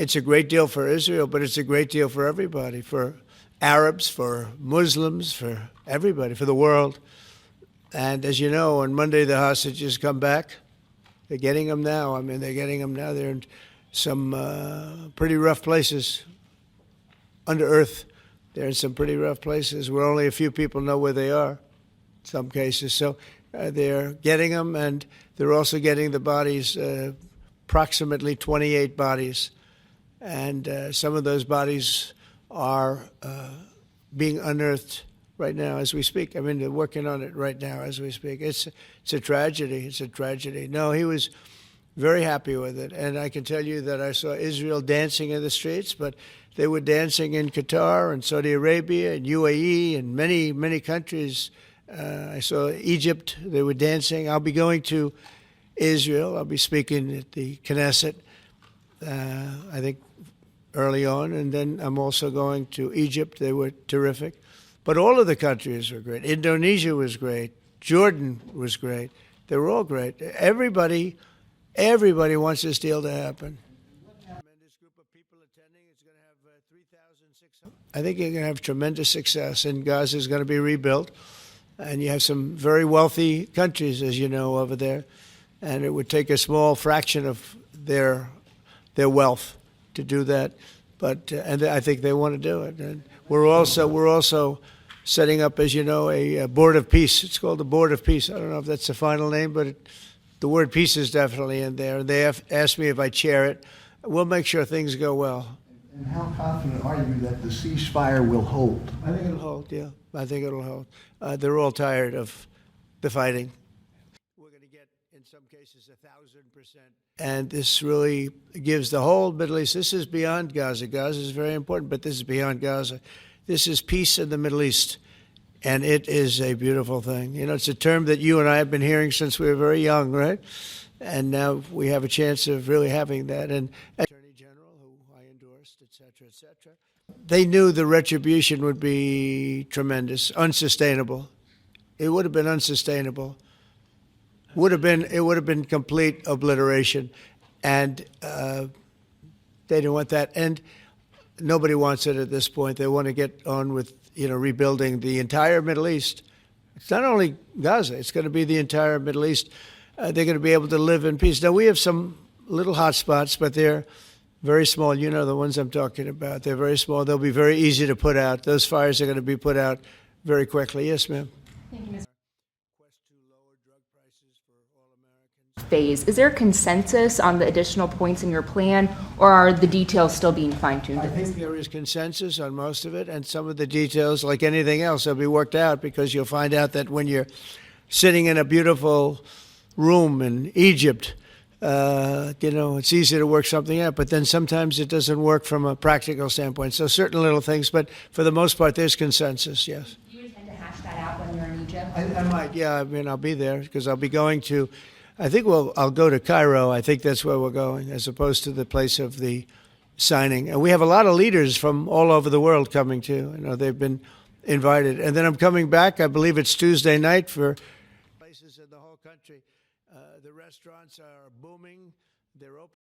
It's a great deal for Israel, but it's a great deal for everybody, for Arabs, for Muslims, for everybody, for the world. And as you know, on Monday the hostages come back. They're getting them now. I mean, they're getting them now. They're in some pretty rough places under earth. They're in some pretty rough places where only a few people know where they are, in some cases. So they're getting them, and they're also getting the bodies, approximately 28 bodies. And some of those bodies are being unearthed right now as we speak. I mean, they're working on it right now as we speak. It's a tragedy. It's a tragedy. No, he was very happy with it. And I can tell you that I saw Israel dancing in the streets, but they were dancing in Qatar and Saudi Arabia and UAE and many, many countries. I saw Egypt. They were dancing. I'll be going to Israel. I'll be speaking at the Knesset, I think, early on. And then I'm also going to Egypt. They were terrific. But all of the countries were great. Indonesia was great. Jordan was great. They were all great. Everybody wants this deal to happen. Tremendous group of people attending. It's going to have 3,600. I think you're going to have tremendous success, and Gaza is going to be rebuilt. And you have some very wealthy countries, as you know, over there. And it would take a small fraction of their wealth to do that. But and I think they want to do it. And we're also setting up, as you know, a board of peace. It's called the Board of Peace. I don't know if that's the final name, but the word peace is definitely in there. They have asked me if I chair it. We'll make sure things go well. And how confident are you that the ceasefire will hold? I think it'll hold, yeah. I think it'll hold. They're all tired of the fighting. We're going to get, in some cases, 1,000%. And this really gives the whole Middle East. This is beyond Gaza. Gaza is very important, but this is beyond Gaza. This is peace in the Middle East, and it is a beautiful thing. You know, it's a term that you and I have been hearing since we were very young, right? And now we have a chance of really having that. And Attorney General, who I endorsed, et cetera, they knew the retribution would be tremendous, unsustainable. It would have been unsustainable. It would have been complete obliteration, and they didn't want that. And nobody wants it at this point. They want to get on with, rebuilding the entire Middle East. It's not only Gaza. It's going to be the entire Middle East. They're going to be able to live in peace. Now, we have some little hot spots, but they're very small. You know the ones I'm talking about. They're very small. They'll be very easy to put out. Those fires are going to be put out very quickly. Yes, ma'am. Thank you, Mr. Phase. Is there a consensus on the additional points in your plan, or are the details still being fine-tuned? I think there is consensus on most of it, and some of the details, like anything else, will be worked out, because you'll find out that when you're sitting in a beautiful room in Egypt, it's easy to work something out, but then sometimes it doesn't work from a practical standpoint. So certain little things, but for the most part, there's consensus, yes. Do you intend to hash that out when you're in Egypt? I might, yeah. I mean, I'll be there, because I'll be going to, I'll go to Cairo. I think that's where we're going, as opposed to the place of the signing. And we have a lot of leaders from all over the world coming too. They've been invited. And then I'm coming back. I believe it's Tuesday night for places in the whole country. The restaurants are booming. They're open.